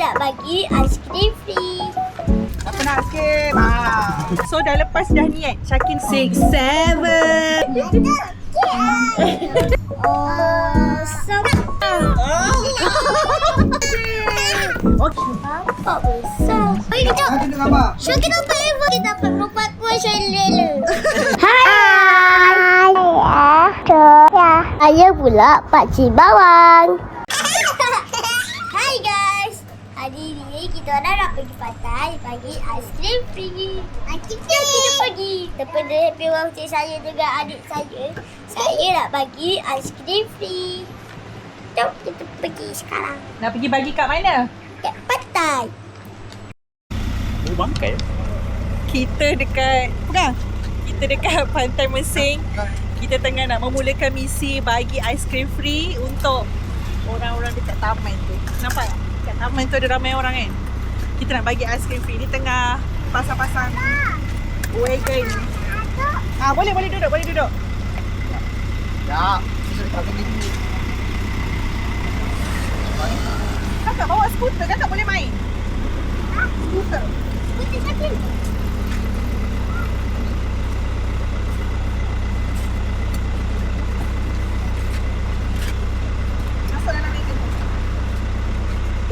nak bagi aiskrim free. Siapa nak skip? So dah lepas dah ni Syakin 6, 7. Okay. Bapak besar. Oi, kejap. Syakin dapat ever. Kita dapat merupat kuah Shalala. Hai. Saya pula Pakcik Bawang. Hai guys. Hari ni kita orang nak pergi pantai bagi aiskrim free. Kita pergi. Daripada happy birthday saya dengan adik saya. Saya nak bagi aiskrim free. Jom kita pergi sekarang. Nak pergi bagi kat mana? Kat pantai. Oh, bangkai. Kita dekat Pantai Mersing. Kita tengah nak memulakan misi bagi aiskrim free untuk orang-orang dekat taman tu. Nampak tak? Dekat taman tu ada ramai orang kan? Kita nak bagi aiskrim free. Ni tengah pasang-pasang wagon. Boleh duduk. Ya. Kakak bawa skuter, kakak boleh main? Skuter. Putih Syakin. Masuk dalam wagon tu.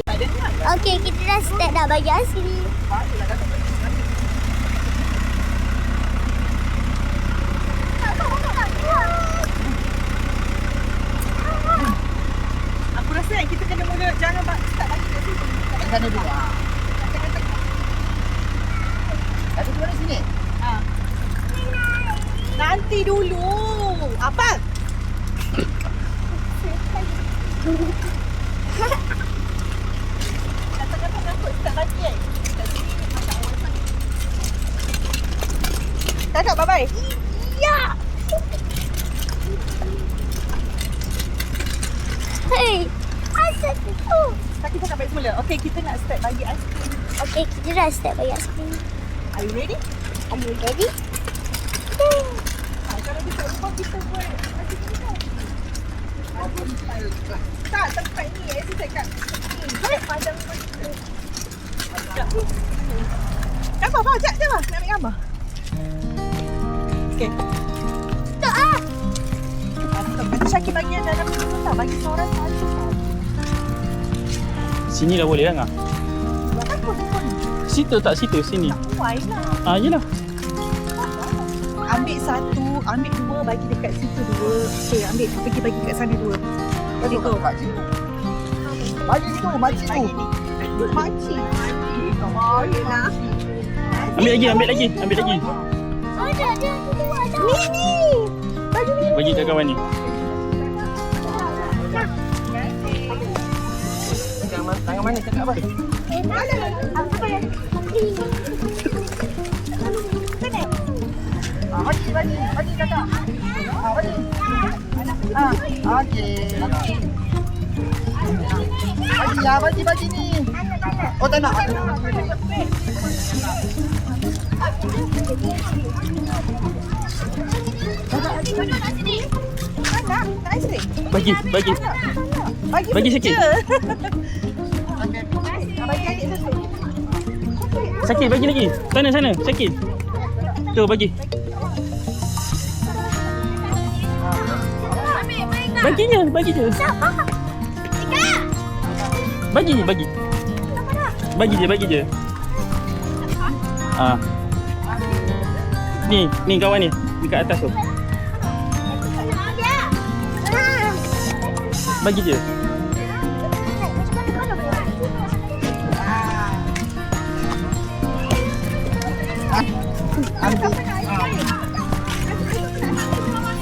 Ada ni lah. Okey, kita dah start nak bagi aiskrim. Baiklah kakak bagi. Aku rasa yang kita kena mula jangan start bagi kat situ. Sana dulu. Ada di mana sini? Nanti dulu. Apa? Kata-kata takut start lagi kan? Kat sini macam orang sana. Kakak bye-bye. Ya. Hei, asal tu? Sakit cakap baik semula. Okey, kita nak start bagi aiskrim. Okey, kita dah start bagi aiskrim. Are you ready? Are you ready? Kalau dekat rumah kita buat aiskrim kan? Tak, tempat ni saya cakap ni. Pada rumah kita. Gambar, bawa jap je lah. Nak ambil gambar. Okey. Tak ah. Nanti Syakin bagi yang dalam dulu tak. Bagi seorang satu tau. Sini dah boleh lah. Apa tu? Situ tak situ, sini. Why lah. Yelah. Ambil satu, ambil dua, bagi dekat situ dua. Okey, ambil. Pergi bagi kat sana dua. Bagi kau makcik. Bagi tu, makcik tu. Makcik. Tak boleh lah. Ambil lagi. Oh, ada. Ni. Bagi ni. Bagi kat kawan ni. Tangan mana cakap apa? Bagi kakak. Okey. Bagi ni. Oh, tak nak. Nak aiskrim? Bagi. Bagi sikit. Bagi adik satu. Sakit bagi lagi. Sana. Sakit. Tu bagi. Bagi je. Bagi je. Bagi je. Ni kawan ni. Dekat atas tu. Bagi je.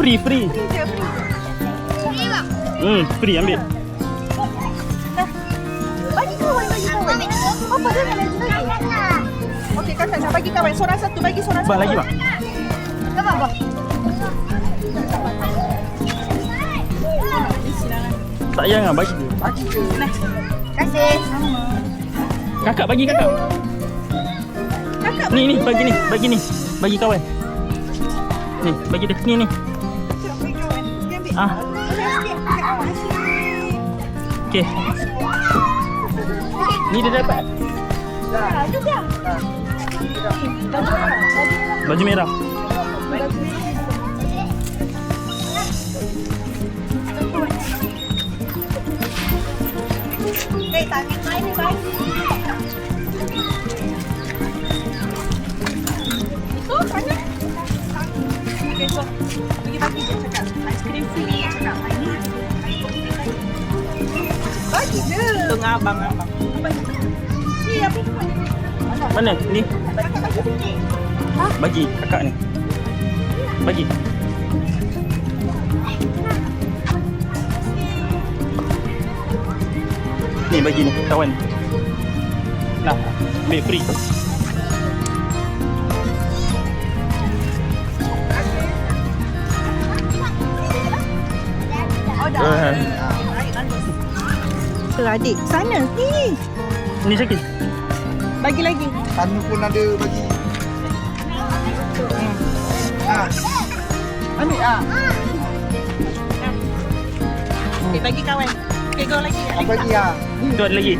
Free. Free ambil. Bagi kawan. Apa dia nak lagi? Okey, kakak nak bagi kawan. Seorang satu, bagi seorang satu. Bang lagi bang. Apa? Tak payah bang, bagi je. Nah, Kasih. Kakak bagi kakak. kakak Ni bagi ni. Bagi kawan. Ni, bagi dia. Ni. Ah. Okey. Ni dia dapat. Baju merah. Tangan main ni bagi. Itu sana. Okay, so bagi dia cakap aiskrim free cakap ni. Bagi je. Tengah abang. Ni apa tu? Mana? Ni. Kakak bagi sini. Bagi kakak ni. Bagi. Ni bagi ni kawan. Nah, ambil free. Oh dah. Adik sana. Ni. Ni sakit. Bagi lagi. Sana pun ada bagi. Ambil Okay, bagi kawan. Okay, go lagi. Bagi Tu ada lagi.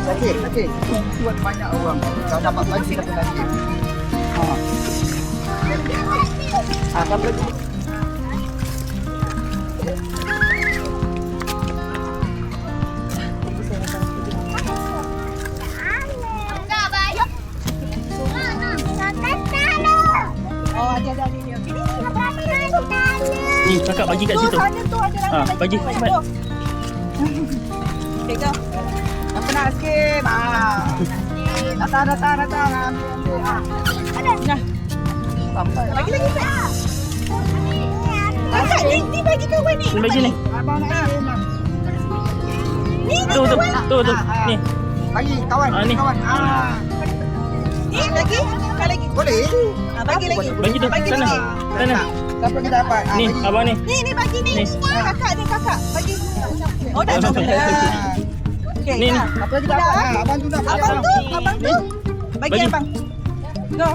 Sakit. Buat banyak orang. Kalau dapat bagi dapat lagi. Dapat lagi. Oh, ada ni. Ni kakak bagi kat situ. Sana tu ada Bagi cepat. Okay, go. Apa nak sikit? Datang. Ambil. Nah, Sampai. bagi lagi. Kakak ni bagi kawan ni. Ni bagi ni. Abang nak Ni Tu. Ni. Bagi kawan. Ni. Kawan. Ni lagi. Kau lagi. Boleh? Bagi lagi. Bagi tu. Bagi Sana. lagi. Sana. Siapa kita dapat? Ni Bagi. abang ni. Ni bagi ni. Ni. Kakak. Bagi. Oh, dah Oh, cukup. dah. Okay, Ni. dah. Apa lagi dapat? Abang tu dapat. Abang tu. Bagi Bagi. abang. Go.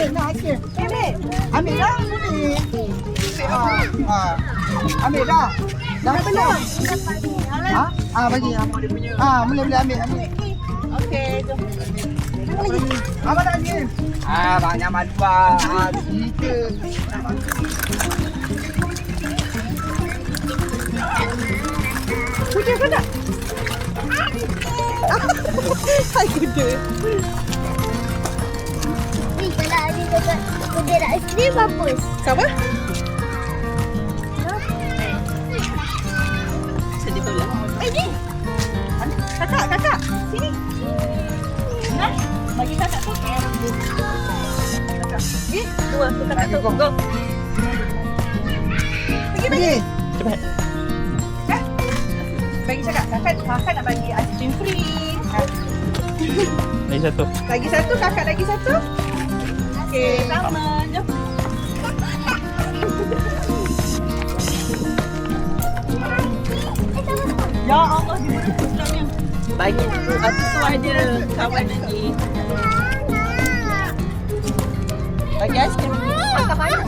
Nak sikit. Ambil. Ambil dah. Boleh. Ambil dah. Dah belum? Bagi. Boleh ambil. Okay, jom. Abang nak lagi. Banyak malu kita. Puja kau tak? Aku dah. Ni kalau ada dekat kedai nak aiskrim mampus. Siapa? Sedih tolak. Ni. Kakak. Sini. Nah, bagi kakak tu. Ni, dua tu kakak tu. Go. Bagi. Cepat. Bagi cakap, kakak nak bagi aiskrim free. Lagi satu. Lagi satu, kakak lagi satu. Okey, sama. Jom. Ya Allah, di mana pusatnya? Bagi satu tu ada kawan lagi. Bagi aiskrim. Makan banyak.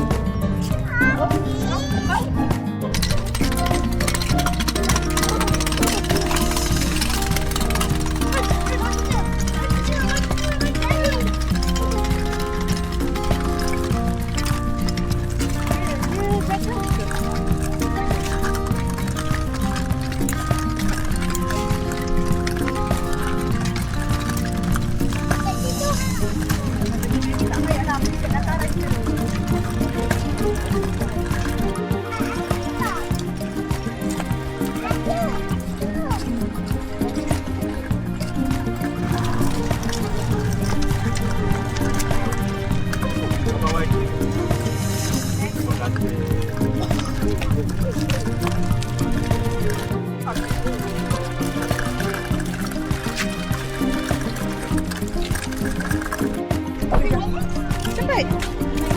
Cepat.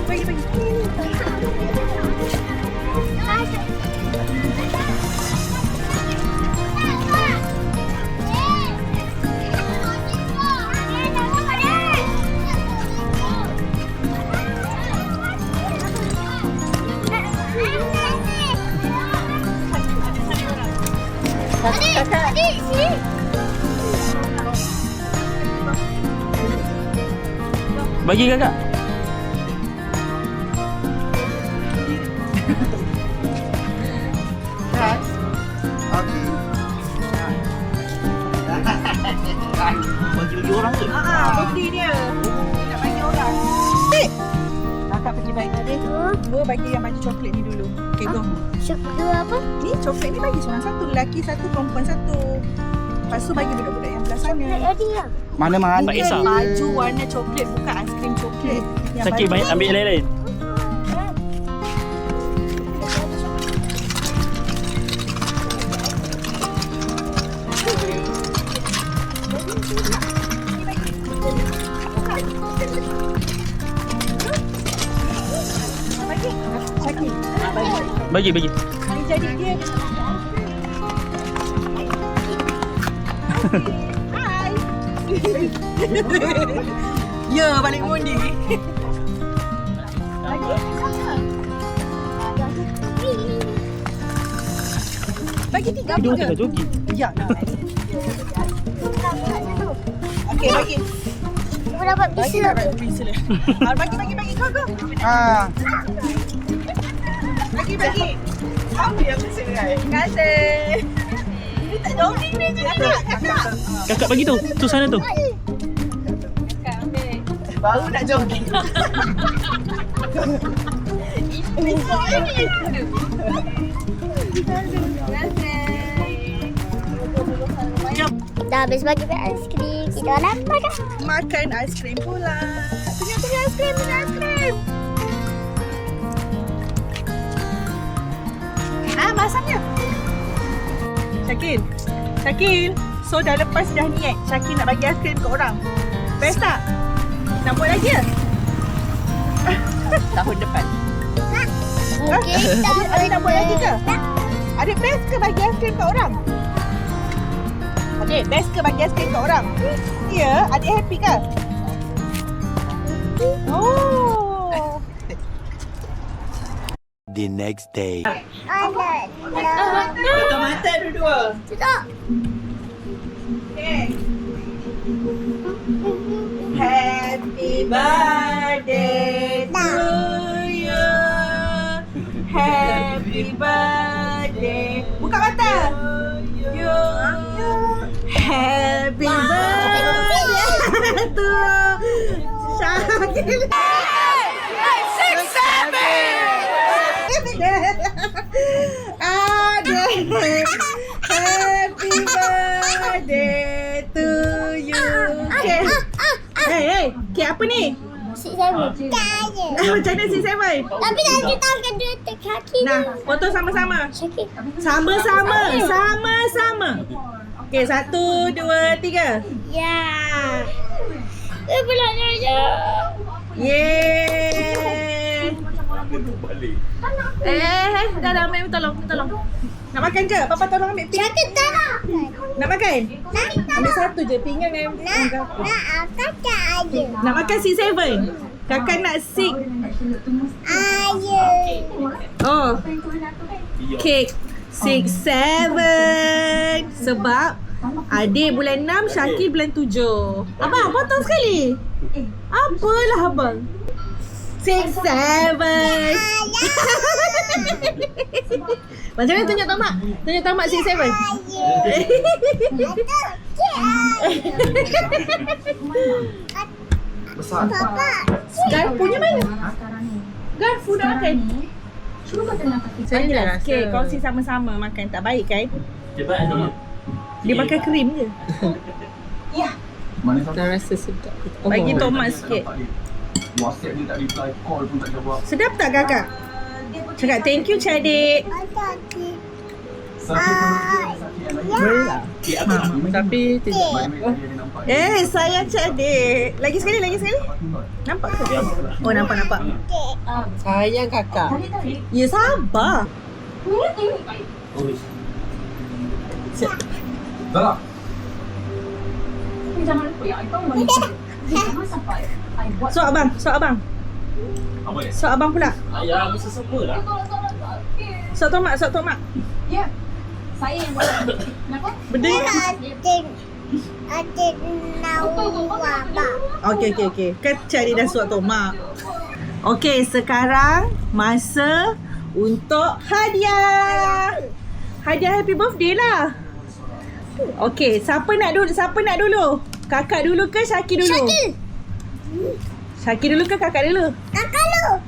Bagi. Adik, sini. Bagi kakak. Okey. Bagi orang tu. Birthday dia. Nak bagi orang. Kakak pergi bagi dia. Dua bagi yang baju coklat ni dulu. Okay, go. Syukur apa? Ni coklat ni bagi seorang satu. Lelaki satu, perempuan satu. Lepas tu bagi budak-budak yang belah sana. Adik lah. Mana-mana. Tak kisah. Baju warna coklat, bukan aiskrim coklat. Yang Sakit baju- banyak ambil lain-lain. Bagi. Sakit. Bagi. Ini jadi dia. Hai. Ya, balik mundi. Bagi tiga Dia ke? macam joget. Ya. Okey, bagi. Aku dapat Bagi bisa. tak bagi sila. Bagi. Go. Ah. Bagi. Apa yang terima kasih. Ini tak jogging ni je kakak. Kakak bagi tu. Tu sana tu. Baru nak jogging. Dah habis bagi aiskrim. Kita orang makan. Makan aiskrim pula. Tengok aiskrim. Masaknya. Syakil. So dah lepas dah niat Syakil nak bagi aiskrim ke orang. Best tak? Nak buat lagi ke? Tahun depan. Mungkin tak Adik nak buat lagi ke? Tak. Adik best ke bagi aiskrim ke orang? Adik best ke bagi aiskrim ke orang? Ya, adik happy ke? Oh. The next day. Alat. Tutup mata dua-dua. Tutup. Okay. Happy birthday to you. Happy birthday. Buka mata. You. Happy birthday to Syakil. 6, 7. Happy birthday to you. Okay. Hey, okay, apa ni? Sik saya tanya. Macam mana si Seven? Tapi nak ceritakan dia tak kaki Nah, foto sama-sama. Syakir. Sama-sama. Okay, 1, 2, 3. Ya. Belaknya je. Yeay. Dah ambil tolong. Nak makan ke? Papa tolong ambil pinggan. Syakir tak nak. Nak makan? Nak. Ambil satu je pinggan yang Akak tak ada. Nak makan C7. Kakak nak 6. Ayah. Oh. Kek 6, 7. Sebab adik bulan 6, Syakir bulan 7. Abang, potong sekali. Apalah abang. 6, 7. Macam mana tunjuk tamak? Tunjuk tamak 6, 7. Besar. Garpunya mana? Garpu dah makan. Saya lah. Okay, kongsi sama-sama makan. Tak baik kan? Cepat aja. Dia makan krim je. Mana Dah rasa sedap. Bagi tomat sikit. WhatsApp dia tak reply, call pun tak jawab. Sedap tak kakak? Cakap thank you Cadik. Boleh lah. Tapi tidak. Sayang Cadik. Lagi sekali. Nampak ke? Oh, nampak. Sayang kakak. Ya, sabar. Dah lah. Sok abang. Apa ya? Sok abang pula. Ayah mesti semua lah. Sok tomat. Benda Adik Nawa. Okey. Kecil dia dah suap tu, mak. Okey, sekarang masa untuk hadiah. Hadiah happy birthday lah. Okey, siapa nak dulu? Kakak dulu ke Syakir dulu? Syakir dulu ke kakak dulu? Kakak lu.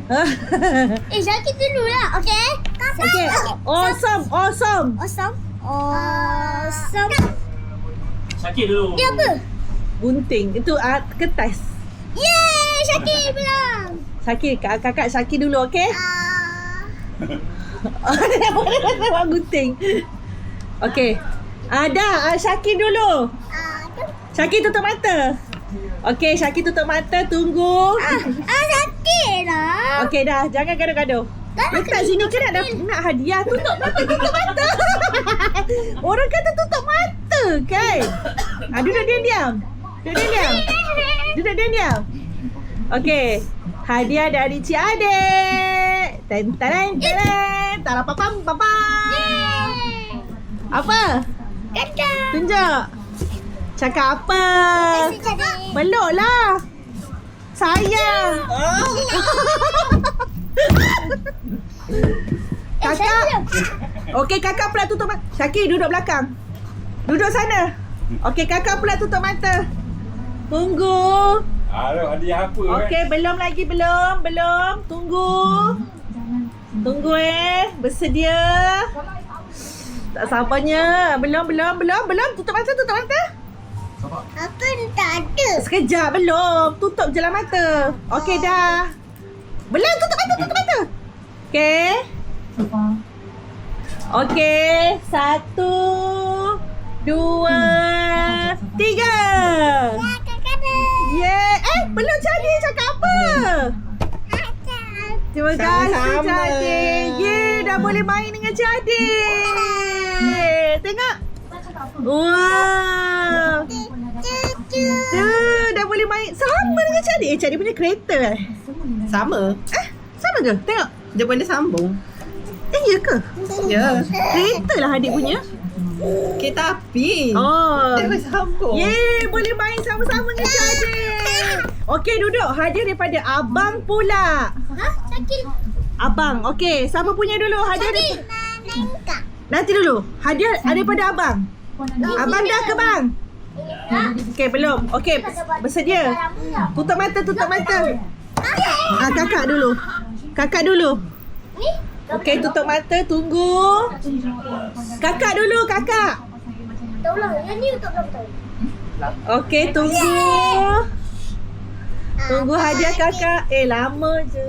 Syakir dulu lah, okey? Okey. Awesome. Syakir dulu. Dia apa? Gunting. Itu kertas. Yeay, Syakir bilang. Syakir, kakak Syakir dulu, okey? Dia boleh buat gunting. Okey. Dah, Syakir dulu. Syakir tutup mata. Okey, Syakir tutup mata, tunggu. Syakir lah. Okey dah, jangan gaduh-gaduh. Letak sini kan nak hadiah. Tutup mata. Orang kata tutup mata kan. Duduk diam. Duduk diam. Okey. Hadiah dari Cik Adik. Ten. Tarapapam. Apa? Kakak. Tunjuk. Cakap apa? Kasih Cik. Peluk lah. Sayang. Kakak. Okey, kakak pula tutup mata. Syakir duduk belakang. Duduk sana. Okey, kakak pula tutup mata. Tunggu. Hadiah apa? Okey, belum lagi. Tunggu. Bersedia. Tak sabarnya. Belum. Tutup mata. Apa tak ada? Sekejap, belum. Tutup je lah mata. Okey, dah. Belum, tutup mata. Okey. Okey. 1, 2, 3. Kakak ada. Yeah. Belum jadi cakap apa? Terima kasih Sama-sama. Jadi. Dah boleh main dengan Jadi. Tengok. Wow. Dah boleh main. Sama dengan Jadi. Jadi punya kereta Sama. sama ke? Tengok. Dia boleh sambung. Ya ke? Ya. Kereta lah adik punya. Kereta api. Oh. Dia boleh sambung. Yeay, boleh main sama-sama dengan Jadi. Okey, duduk. Hadiah daripada abang pula. Syakir. Abang. Okey, siapa punya dulu? Hadiah Nangka. nanti dulu. Hadiah daripada abang. Abang dah ke bang? Okey, belum. Okey, bersedia. Tutup mata. Kakak dulu. Ni? Okey, tutup mata, tunggu. Kakak dulu. Tolong, yang ni untuk doktor. Okey, tunggu. Tunggu hadiah kakak. Lama je.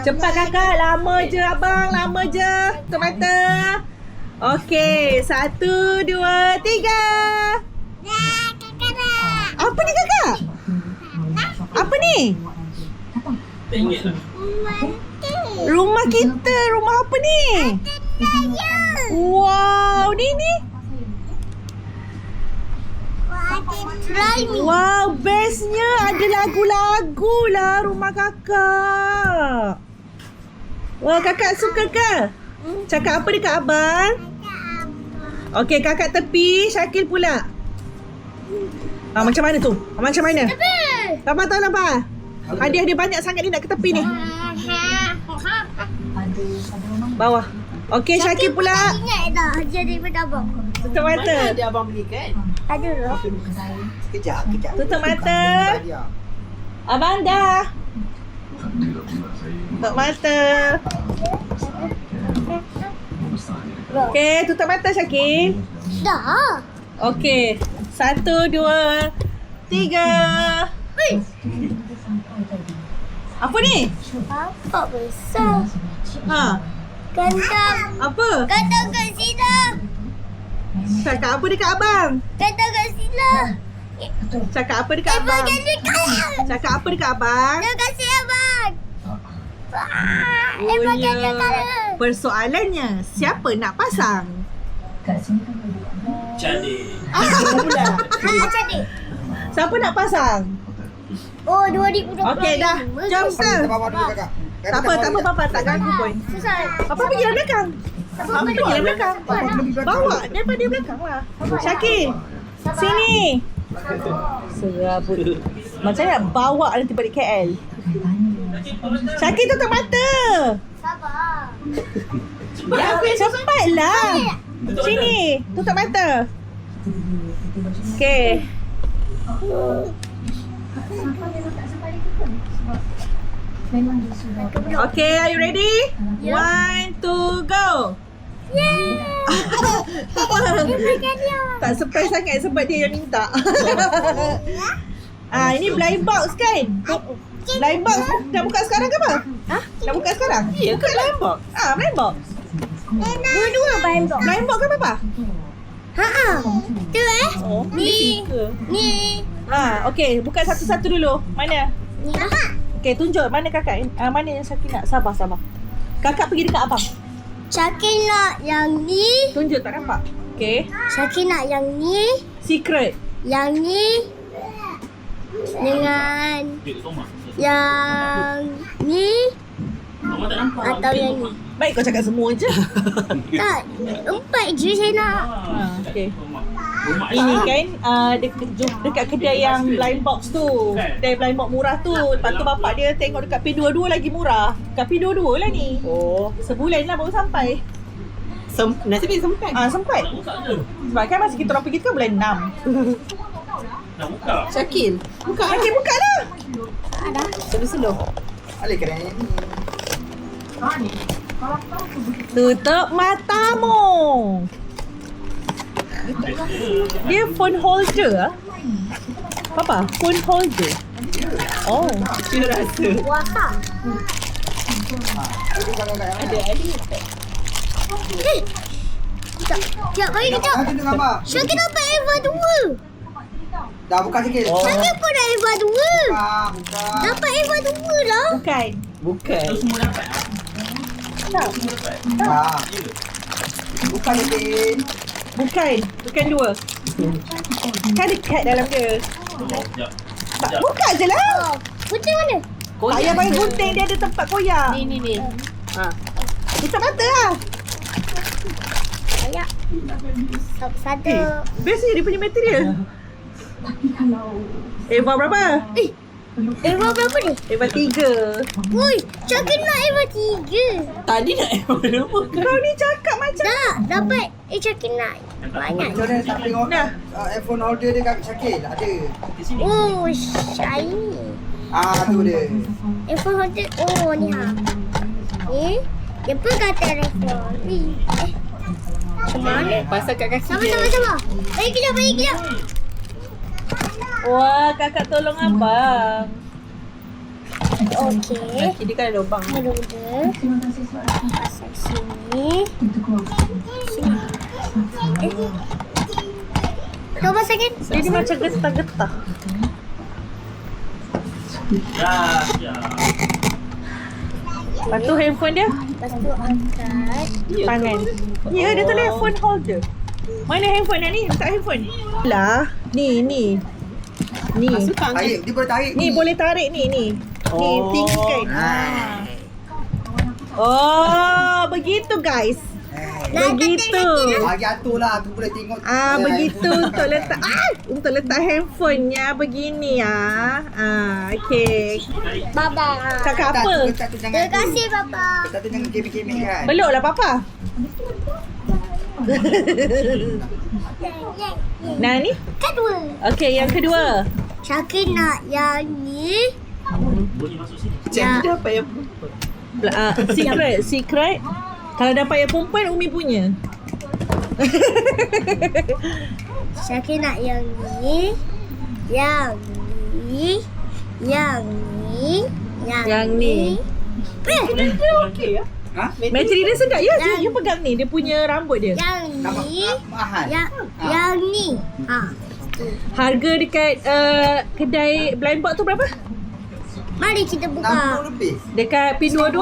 Cepat kakak, lama je abang, lama je. Tutup mata. Okey, 1, 2, 3. Kakak dah. Apa ni kakak? Apa ni? RM10 lah. Rumah kita, rumah apa ni? Wow, ni. Wow, bestnya ada lagu-lagu lah rumah kakak. Wah, kakak suka ke? Cakap apa dekat abang? Okey, kakak tepi, Syakir pula. Macam mana tu? Macam mana? Nampak tak nampak? Hadiah dia banyak sangat ni nak ke tepi ni. Bawah. Okey, Syakir pula. Ingat dah hadiah daripada abang. Tutup mata. Dia abang beli kan? Ada lah. Kejap. Tutup mata. Abang dah. Tutup mata. Okey, tutup mata Syakir. Dah. Okey. 1, 2, 3. Apa ni? Apa besar? Kandang. Apa? Kandang kat sila. Cakap apa dekat abang? Kandang kat sila. Cakap apa dekat abang? Bagian dekat. Cakap apa dekat abang? Terima kasih abang. Oh Bagian ya. dekat. Persoalannya, siapa nak pasang? Jadi. Cantik. Siapa nak pasang? Oh, 2020. Okey dah. Jom ke? Bawa dulu kakak. Tak apa, Papa tak ganggu pun. Susah. Papa pergi dalam belakang. Apa pergi belakang? Bawa daripada belakang lah. Syakir, sini. Serabut. Macam nak bawa nanti balik KL. Syakir tutup mata. Sabar. Cepatlah. Sini, tutup mata. Okay. Okay, are you ready? Yeah. 1, 2, go. Yeay. Tak surprise sangat sebab dia yang minta. Ini blind box kan? Blind box dah buka sekarang ke apa? Dah buka sekarang? Ya ke blind box? Blind box. Dua-dua blind box. Blind box ke apa? Ha-ha. Tu Oh, Ni. Ni. Okay, buka satu-satu dulu. Mana? Ni apa? Okay, tunjuk mana kakak. Mana yang Syakir nak? Sabar. Kakak pergi dekat abang. Syakir nak yang ni. Tunjuk tak nampak? Okay. Syakir nak yang ni. Secret. Yang ni. Dengan yang ni. Atau yang ni. Baik kau cakap semua je. Tak. 4 je saya nak. Okay. Ini kan dekat kedai yang blind box tu. Kedai blind box murah tu. Lepas tu bapak dia tengok dekat P22 lagi murah. Dekat P22 lah ni. Oh, Sebulan lah baru sampai. nasib baik sempat. Sempat. Sebab kan masa kita orang pergi tu bulan 6. Syakil, buka. Syakir buka dah. Slow. Alik kena ni. Tutup matamu. Dia phone holder. Apa? Phone holder. Oh. Dia rasa. Wah. Ada. Sekejap, bagi kejap. Tunjuk gambar. Syakir dapat Eva 2. Dah buka sikit. Syakir pun dah Eva 2. Buka. Dapat Eva 2 lah. Bukan. Bukan. Tak. Buka sikit. Bukan 2. Kan dekat dalam dia. Buka je lah. Putih mana? Tak payah pakai gunting, dia ada tempat koyak. Ni. Tutup mata lah. Ayak. Satu. Biasanya dia punya material. Eva berapa? Eva berapa ni? Eva 3. Ui, Syakir nak Eva 3. Tadi nak berapa? Kau ni cakap macam Tak, dapat. Syakir nak banyak. Macam mana tak tengok Dah. iPhone holder dia kat Syakir? Ada. Oh, shiny. Tu dia. Eva holder. Oh, ni ha. Dia pun kata iPhone. Macam mana? Pasal kat kaki Sama. Bagi kejap. Wah, kakak tolong abang. Okey. Kaki dia kan ada lubang. Ada. Pasang sini. Kau pasangkan? Jadi macam getah-getah. Lepas tu handphone dia Lepas tu angkat. tangan. Ya, dia tulis phone holder. Mana handphone dia ni? Letak handphone. Lah, ni. Masuk tangan. Tarik, dia boleh tarik Ni boleh tarik ni. Ni Oh. tingkat. Oh, begitu guys. Begitu. Bagi atur lah, tu boleh tengok. Begitu untuk letak letak handphonenya begini okey. Baba. Cakap apa? Terima kasih, Baba. Kita tu jangan kemik-kemik kan. Peluklah papa. Nah ni. Kedua. Okey, yang kedua. Syakir nak yang ni. Macam ni dapat yang Secret. Kalau dapat yang perempuan, Umi punya. Syakir nak yang ni. Yang ni. Yang ni. Yang ni. okey ya. Materi dia sedap. Ya, you pegang ni. Dia punya rambut dia. Yang ni. Mahal. Yang ni. Harga dekat kedai blind box tu berapa? Mari kita 60 buka. lebih. Dekat P22?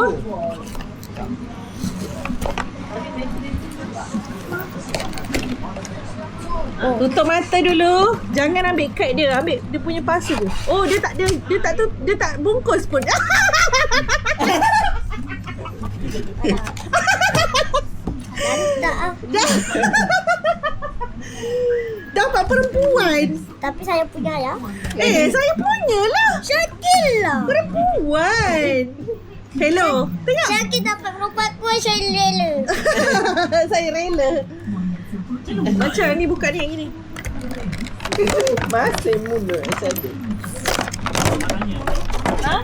Tutup mata dulu. Jangan ambil kad dia. Ambil dia punya pasu tu. Oh, dia tak bungkus pun. Tapi saya punya ya. Saya punya lah. Syakil lah. Perempuan. Hello. Tengok. Syakil dapat perempuan kuat, saya rela. Saya rela. Macam ni buka ni yang ini. Masih mulut saja. Ha?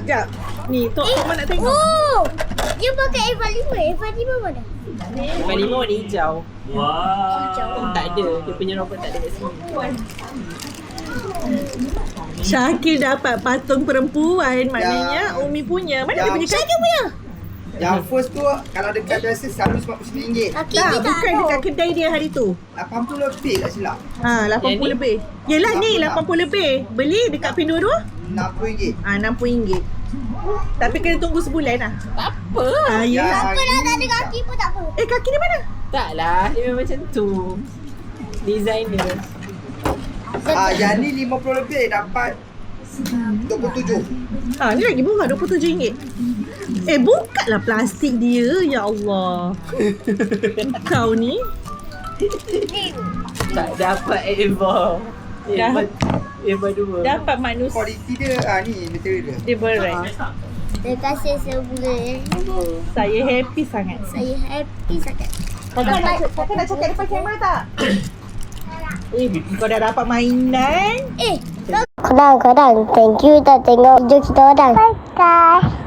Jap. Ni, Tok Mak nak tengok. Oh, dia pakai Eva 5. Eva 5 mana? Paling warna hijau. Wah. Tak ada. Dia punya robot tak ada kat sini. Syakil dapat patung perempuan. Maknanya Umi punya. Mana dia punya Syakil punya? Yang first tu kalau dekat biasa RM199. Kaki Tak, dia bukan ada. dekat kedai dia hari tu. 80 lebih tak silap. Ha, 80 Yang ni? lebih. Yelah ni 80 lebih. Beli dekat Pinduoduo? RM60. RM60. Tapi kena tunggu sebulan lah. Tak apa. Ya. Apa dah tak ada kaki pun tak apa. Kaki dia mana? Tak lah. Dia memang macam tu. Designer. Yang ni 50 lebih dapat 27. Ni lagi murah RM27. Buka lah plastik dia. Ya Allah. Kau ni. Tak dapat Eva. Eva 2. Dapat manusia. Kualiti dia ni material dia. Dia berat. Terima kasih sebulan. Saya happy sangat. Saya happy sangat. Kakak nak cakap depan kamera tak? Kau dah dapat mainan. Korang, thank you dah tengok video kita orang. Bye guys.